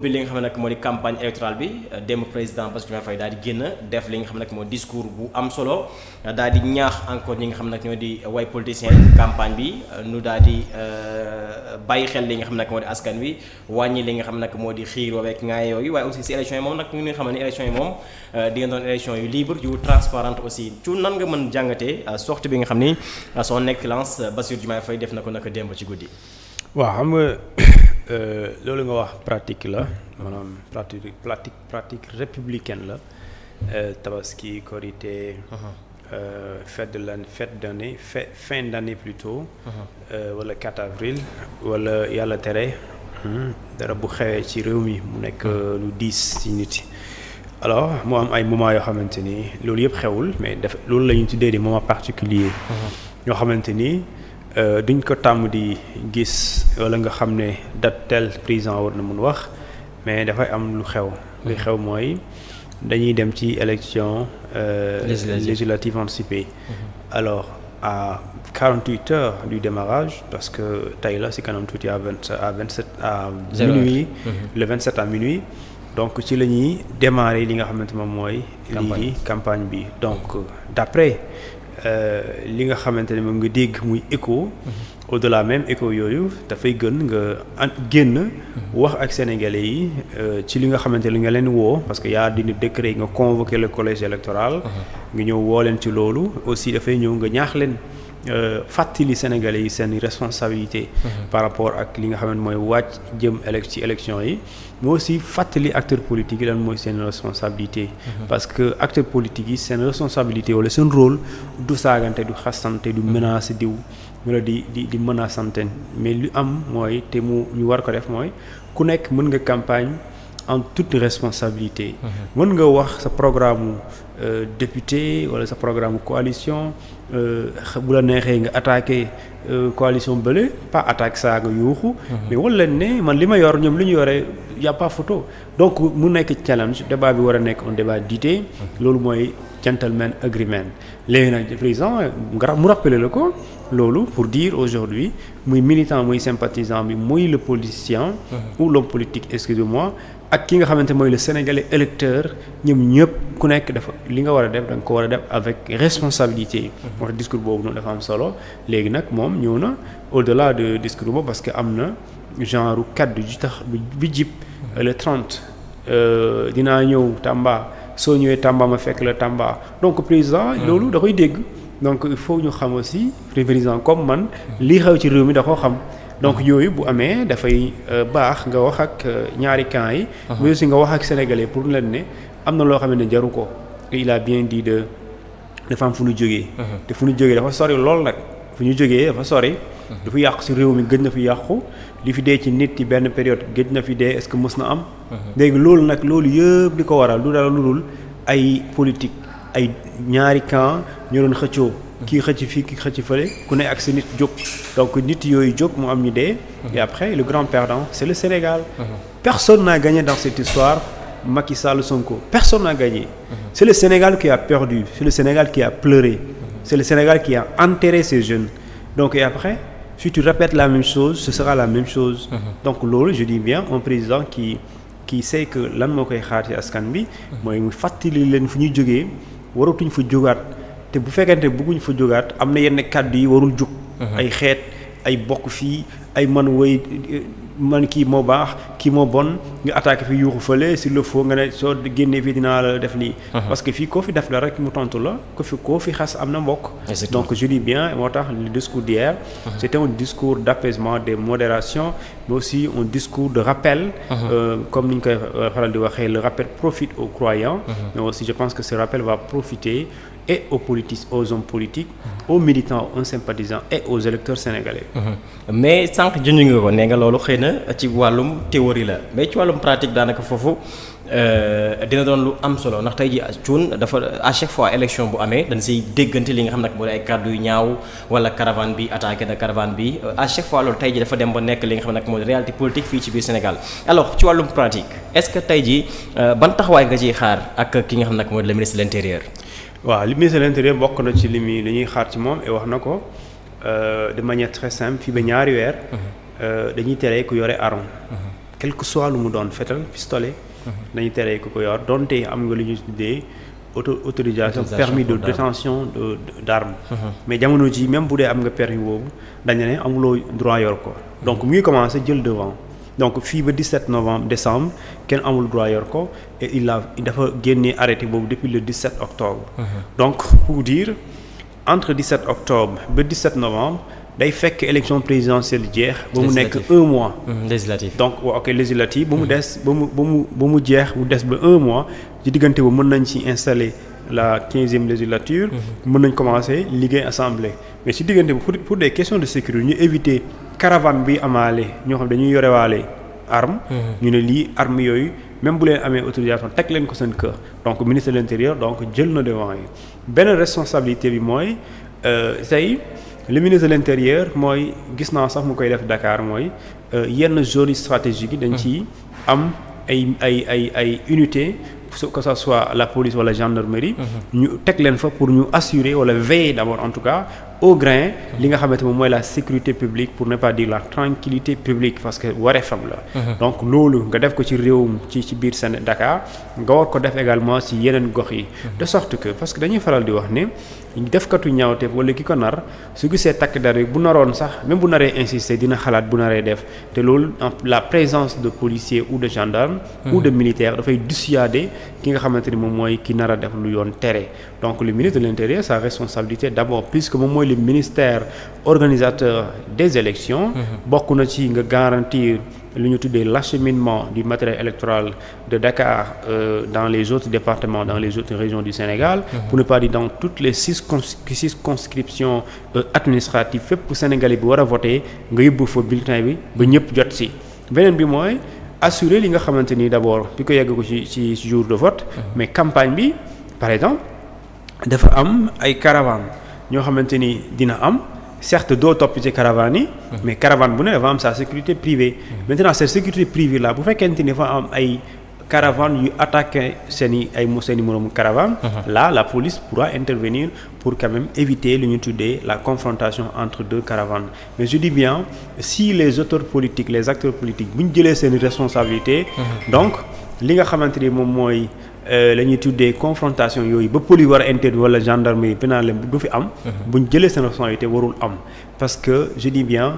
bi li nga xam ne nag moo di campagne électorale bi démb président Bassirou Diomaye Faye daal di génn def li nga xam ne nag moo discours bu am solo daal di ñaax encore ñi nga xam ne nag ñoo di way politiciens campagne bi nu daal di bàyyi xel li nga xam ne nag moo di askan wi wàññi li nga xam ne nag moo di xiiroo ak ngaay yooyu waaye aussi si élection yi moom nag ñu ngi xam ne élection yi moom di nga doon élection yu libre yu transparente aussi ci nan nga mën jàngatee sortie bi nga xam ni son excellence Bassirou Diomaye Faye def na ko nag démb ci guddi. waaw xam nga loolu nga wax pratique la maanaam pratique républicaine la tabaski korité fête d'année fin d'année plutôt wala 4 avril wala yàlla tere dara bu xewee ci réew mi mu nekk lu diis ci nit yi alors moo am ay moments yoo xamante ni loolu yëpp xewul mais def loolu la ñu tuddee des moments particuliers ñoo xamante ni duñ ko tàmm di gis wala nga xam ne date tel président war na mun wax mais dafay am lu xew li xew mooy dañuy dem ci élection législative anticipée alors à 48 heures du démarrage parce que tey la si kanam tuuti à minuit le 27 à minuit donc ci la ñuy démarrer li nga xamante moom mooy lii campagne bi donc d'après li nga xamante ne moom nga dégg muy écho au-delà même écho yooyu dafay gën nga génn wax ak sénégalais yi ci li nga xamante ne nga leen woo parce que yaa dindi décret nga convoquer le collège électoral nga ñëw woo leen ci loolu aussi dafay ñëw nga ñaax leen fàttali sénégalais yi seen responsabilité par rapport ak li nga xamante mooy wàcc jëm ci élection yi mais aussi fàttali acteurs politiques yi lan mooy seen responsabilité parce que acteurs politiques yi seen responsabilité wala seen rôle du saagante du xasante du menacer diw wala di menacante mais lu am mooy te mu ñu war ko def mooy ku nekk mën nga campagne en toute responsabilité mën nga wax sa programme député wala sa programme coalition bu la neexee nga attaqué coalition bële pas attaque saaga yuuxu mais wala leen ne man li ma yor ñoom li ñu yore y a pas photo donc mu nekk challenge débat bi war a nekk un débat d'idées loolu mooy gentleman agreement léegi nag président mu rappelé la ko loolu pour dire aujourd'hui muy militant muy sympathisant bi muy le politicien ou l'homme politique excusez-moi ak ki nga xamante mooy le sénégalais électeur ñoom ñëpp ku nekk dafa li nga war a def da nga ko war a def avec responsabilité moo tax discours boobu noonu dafa am solo léegi nag moom ñëw na au-delà de discours boobu parce que am na genre kaddu ju tax bi jib le 30 dinaa ñëw Tamba soo ñëwee Tamba ma fekk la Tamba donc président loolu da koy dégg donc il faut ñu xam aussi président comme man lii xew ci réew mi da koo xam donc yooyu bu amee dafay baax nga wax ak ñaari camps yi mais aussi nga wax ak sénégalais pour leen ne am na loo xam ne jaru ko il a bien dit dafa am fu ñu jógee te fu ñu jógee dafa sori lool nag fu ñu jógee dafa sori dafa yàqu ci réew mi gëj na fi yàqu li fi dee ci nit ci benn période gëj na fi dee est-ce que mës na am léegi loolu nag loolu yëpp li ko waral lu dara lu dul ay politique ay ñaari camp ñu doon xëccoo kii xëcc fii kii xëcc fële ku ne ak sa nit jóg donc nit yooyu jóg mu am ñu dee et après le grand perdant c'est le Sénégal personne n'a gagné dans cette histoire Macky Sall Sonko personne n'a gagné c'est le Sénégal qui a perdu c'est le Sénégal qui a pleuré c'est le Sénégal qui a enterré ces jeunes donc et après si tu répètes la même chose ce sera la même chose donc loolu je dis bien un président qui sait que lan moo koy xaar ci askan bi mooy mu fàttali leen fu ñuy jógee waratuñ fa jógaat te bu fekkente bëgguñ fa jógaat am na yenn kàddu yi warul jóg ay xeet ay bokk fii ay man kii moo baax kii moo bon nga attaqué fi yuuxu fële s'il le faut nga ne soo génnee fii dinaa la def lii parce que fii koo fi def la rek mu tontu la koo fi xas am na mbokk donc je dis bien moo tax le discours d'hier c'était un discours d'apaisement de modération mais aussi un discours de rappel comme ni ñu koy faral di waxee le rappel profite aux croyants mais aussi je pense que ce rappel va profiter et aux politiques aux hommes politiques aux militants aux sympathisants et aux électeurs sénégalais mais sànq junj nga ko nee nga loolu xëy na ci wàllum théorie la mais ci wàllum pratique daanaka foofu dina doon lu am solo ndax tey ji cuun dafa à chaque fois élection bu amee dañ siy déggante li nga xam nag moo di ay kàddu yu ñaaw wala caravane bi attaqué na caravane bi à chaque fois loolu tey ji dafa dem ba nekk li nga xam nag moo di réalité politique fii ci biir Sénégal alors ci wàllum pratique est-ce que tey ji ban taxawaay nga ciy xaar ak ki nga xam nag moo di le ministre de l'intérieur waaw le ministre de l'intérieur bokk na ci li ñuy xaar ci moom et wax na ko de manière très simple fii ba ñaari weer dañuy tere ku yore arme quel que soit lu mu doon fetal pistolet. dañuy tere ku ko yor donte am nga lu ñuy tuddee autorisation permis de détention d'arme. mais jamono ji même bu dee am nga permis boobu dañu ne amuloo droit yor ko donc mu ngi commencé jël devant. donc fii ba 17 décembre kenn amul droit yor ko et dafa génnee arrêté boobu depuis le 17 octobre. donc pour dire entre 17 octobre ba 17 novembre day fekk élection présidentielle jeex. ba mu nekk 1 mois. législatif donc ok législatif ba mu des ba mu jeex mu des ba 1 mois ci diggante ba mën nañ ci installer la 15e législature. mën nañ commencer liggéey assemblée mais ci diggante bi pour des questions de sécurité ñu éviter. caravane bi amaale ñoo xam dañuy yorewaale arme ñu ne lii arme yooyu même bu leen amee autorisation teg leen ko seen kër donc ministre de l'intérieur donc jël na devant yi benn responsabilité bi mooy tey le ministre de l'intérieur mooy gis naa sax mu koy def Dakar mooy yenn zones stratégiques yi dañ ci am ay unités que ça soit la police wala gendarmerie ñu teg leen fa pour ñu assurer wala veiller d'abord en tout cas au grain li nga xamante moom mooy la sécurité publique pour ne pas dire la tranquillité publique parce que wareefam la donc loolu nga def ko ci réewum ci biir Sénégal Dakar nga war ko def également ci yeneen gox yi de sorte que parce que dañuy faral di wax ne defkatu ñaawteef wala ki ko nar su gisee takk der bu naroon sax même bu naree insister dina xalaat bu naree def te loolu la présence de policiers ou de gendarmes ou de militaires dafay dissuader ki nga xamante ni moom mooy ki nar a def lu yoon tere donc le ministre de l'Intérieur sa responsabilité d'abord puisque moom mooy le ministère organisateur des élections bokk na ci nga garantir lu ñu tuddee l'acheminement du matériel électoral de Dakar dans les autres départements dans les autres régions du Sénégal pour ne pas dire dans toutes les six conscriptions administratives fépp pour Sénégalais bi war a voter nga yóbbu fa bulletin bi ba ñëpp jot ci beneen bi mooy assurer li nga xamante ni d'abord bi ko yegg ko ci jour de vote mais campagne bi par exemple dafa am ay caravanes ñoo xamante ni dina am certes doo topp ci caravane yi mais caravane bu ne dafa am sa sécurité privée maintenant cette sécurité privée là bu fekkente ni dafa am ay caravane yu attaqué seeni moroomu caravane là la police pourra intervenir pour quand même éviter lu ñu tuddee la confrontation entre deux caravanes mais je dis bien si les auteurs politiques les acteurs politiques bu ñu jëlee seeni responsabilité donc li nga xamante ni moom mooy la ñuy tuddee confrontation yooyu ba police war a intervenir wala gendarmerie pénal du fi am bu ñu jëlee seen responsabilité warul am parce que je dis bien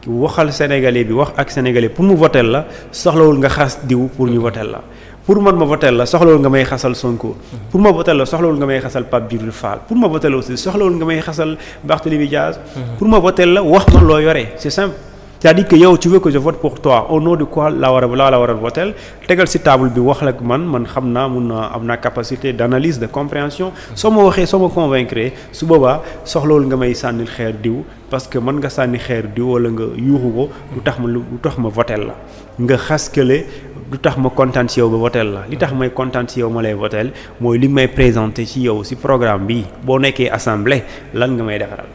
waxal sénégalais bi wax ak sénégalais pour mu votel la soxlawul nga xas diw pour ñu votel la pour man ma votel la soxlawul nga may xasal Sonko pour ma votel la soxlawul nga may xasal Pape Djibril Fall pour ma votel la aussi soxlawul nga may xasal Barthélémy Diaz pour ma votel la wax ma loo yore c'est simple c'est-à-dire que yow tu veux que je vote pour toi au nom de quoi la war a voter tegal ci table bi wax la man xam naa am naa capacité d'analyse de compréhension soo ma waxee soo ma convaincre su boobaa soxlawul nga may sànnil xeer diw parce que mën nga sànni xeer diw wala nga yuuxu ko lu tax ma votel la nga xaskale lu tax ma kontaan ci yow ba votel la li tax may kontaan ci yow ma lay votel mooy li may présenter ci yow ci programme bi boo nekkee assemblée lan nga may defaral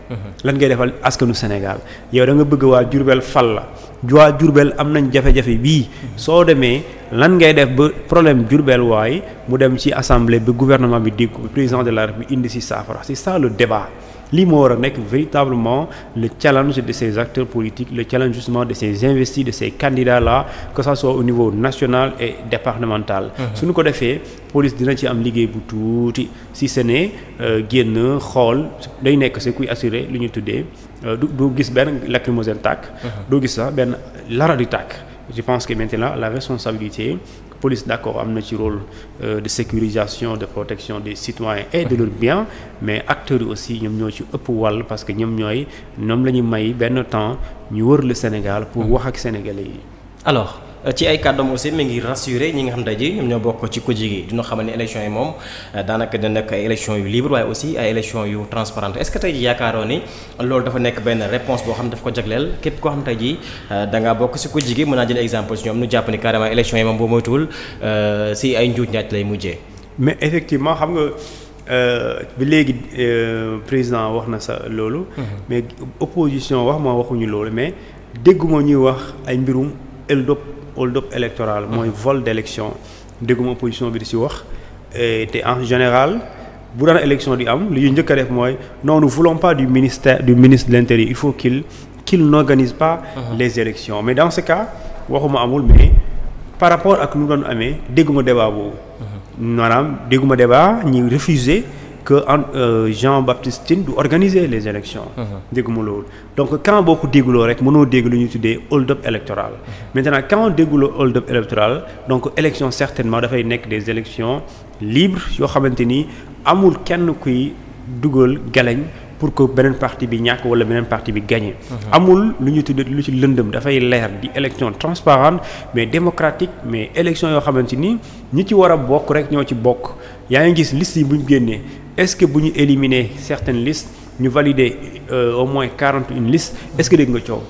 lan ngay defal askanu Sénégal yow da nga bëgg waa Diourbel fal la waa Diourbel am nañ jafe-jafe bii soo demee lan ngay def ba problème Diourbel waaye mu dem ci assemblée bi gouvernement bi dégg ko président de la République indi ci saafara c'est ça le débat lii moo war a nekk véritablement le challenge de ces acteurs politiques le challenge justement de ces investis de ces candidats là que ça soit au niveau national et départemental suñu ko defee police dina ci am liggéey bu tuuti si ce n'est génn xool day nekk c'est kuy assurer lu ñu tuddee du gis benn lacrymogène tàkk doo gis sax benn lara di tàkk je pense que maintenant la responsabilité police d'accord am na ci rôle de sécurisation de protection des citoyens et de leurs biens mais acteurs yi aussi ñoom ñoo ci ëpp wàll parce que ñoom la ñuy may benn temps ñu wër le Sénégal pour wax ak sénégalais yi. alors ci ay kàddoom aussi mi ngi rassurer ñi nga xam tey jii ñoom ñoo bokk ci kujje gi dina xamal ne élection yi moom daanaka dina nekk ay élection yu libre waaye aussi ay élection yu transparente est-ce que tey jii yaakaaroo ni loolu dafa nekk benn réponse boo xam ne daf ko jagleel képp koo xam tey jii da ngaa bokk si kujje gi mën naa jël exemple si ñoom nu jàpp ni carrément élection yi moom boo moytuwul si ay njuuj njaaj lay mujjee. mais effectivement xam nga bi léegi président wax na sa loolu. mais opposition waxuñu loolu mais dégguma ñuy wax ay mbirum hold-up électoral mooy vol d'élection dégguma opposition bi di ci wax te en général bu daan élection di am li ñu njëkk a def mooy non nous voulons pas du ministre de l'Intérieur il faut qu'il n'organise pas les élections mais dans ce cas waxuma amul mais par rapport ak nu doon amee dégguma débat boobu. maanaam dégguma débat ñi refuser que Jean-Baptiste Tine du organiser les élections. dégguma loolu donc quand boo ko dégguloo rek mënoo dégg lu ñuy tuddee hold-up électoral. maintenant quand dégguloo hold-up électoral donc élection certainement dafay nekk des élections libres yoo xamante ni amul kenn kuy dugal galañ pour que beneen parti bi ñàkk wala beneen parti bi gagné. amul lu ñu tuddee lu ci lëndëm dafay leer di élection transparente mais démocratique mais élection yoo xamante ni ñi ci war a bokk rek ñoo ci bokk yaa ngi gis liste yi bu ñu génnee est-ce que bu ñu éliminer certaines listes ñu valider au moins 41 listes est-ce que dégg nga coow.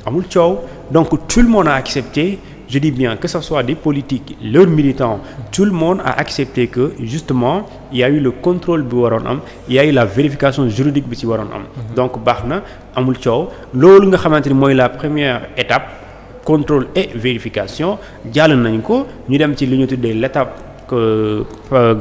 amul coow donc tout le monde a accepté. Je dis bien que ce soit des politiques, leurs militants, tout le monde a accepté que justement il y a eu le contrôle bi waroon am, il y a eu la vérification juridique bi ci waroon am. donc baax na amul coow loolu nga xamante ni mooy la première étape contrôle et vérification jàll nañ ko ñu dem ci li ñu tuddee l'étape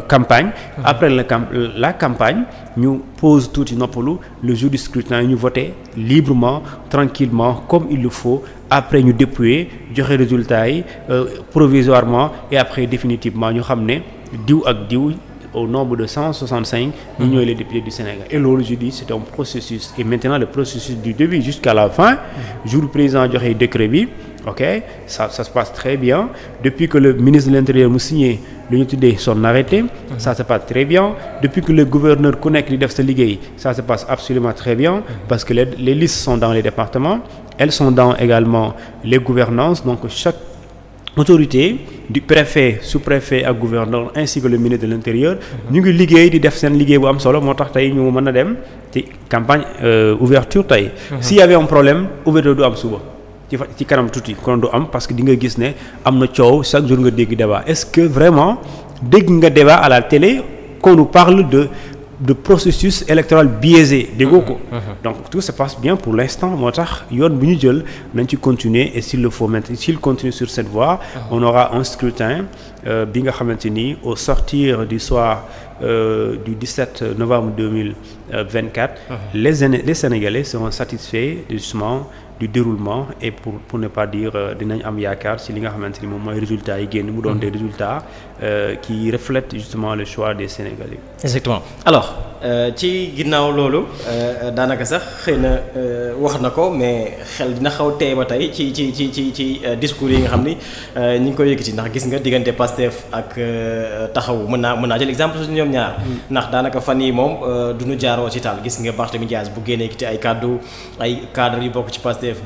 campagne. après la campagne ñu pose tuuti noppalu le jour du scrutin ñu voter librement tranquillement comme il le faut après ñu dépouiller joxe résultats yi provisoirement et après définitivement ñu xam ne diw ak diw au nombre de 165 ñu ñooy les députés du Sénégal et loolu je dis c'est un processus et maintenant le processus du début jusqu'à la fin jour président joxe décret bi ok ça se passe très bien depuis que le ministre de l'Intérieur mu signé lu ñu tuddee son arrêté ça se passe très bien depuis que le gouverneur ku nekk di def sa liggéey ça se passe absolument très bien parce que les listes sont dans les départements elles sont dans également les gouvernances donc chaque autorité du préfet sous-préfet ak gouverneur ainsi que le ministre de l'Intérieur ñu ngi liggéey di def seen liggéey bu am solo moo tax tey ñu mën a dem ci campagne ouverture tey s'il y avait un problème ouverture du am suba ci kanam tuuti kon du am parce que di nga gis ne am na coow chaque jour nga dégg débat est-ce que vraiment dégg nga débat à la télé qu'on nous parle de processus électoral biaisé déggoo ko donc tout se passe bien pour l'instant moo tax yoon bu ñu jël nañ ci continuer et s'il le faut maintenant s'il continue sur cette voie on aura un scrutin bi nga xamante ni au sortir du soir du 17 novembre 2024 les Sénégalais seront satisfaits justement du déroulement et pour ne pas dire dinañ am yaakaar ci li nga xamante ni moom mooy résultats yi génn mu doon des résultats qui reflètent justement le choix des Sénégalais. Exactement alors ci ginnaaw loolu daanaka sax xëy na wax na ko mais xel dina xaw tey ba tey ci discours yi nga xam ni ñi ngi koy yëkkati ndax gis nga diggante Pastef ak Taxawu mën naa jël exemple su ñoom ñaar ndax daanaka fan yi moom du ñu jaaroo ci taal gis nga Barthélémy Dias bu génnee yëkkati ay kàddu ay cadres yu bokk ci Pastef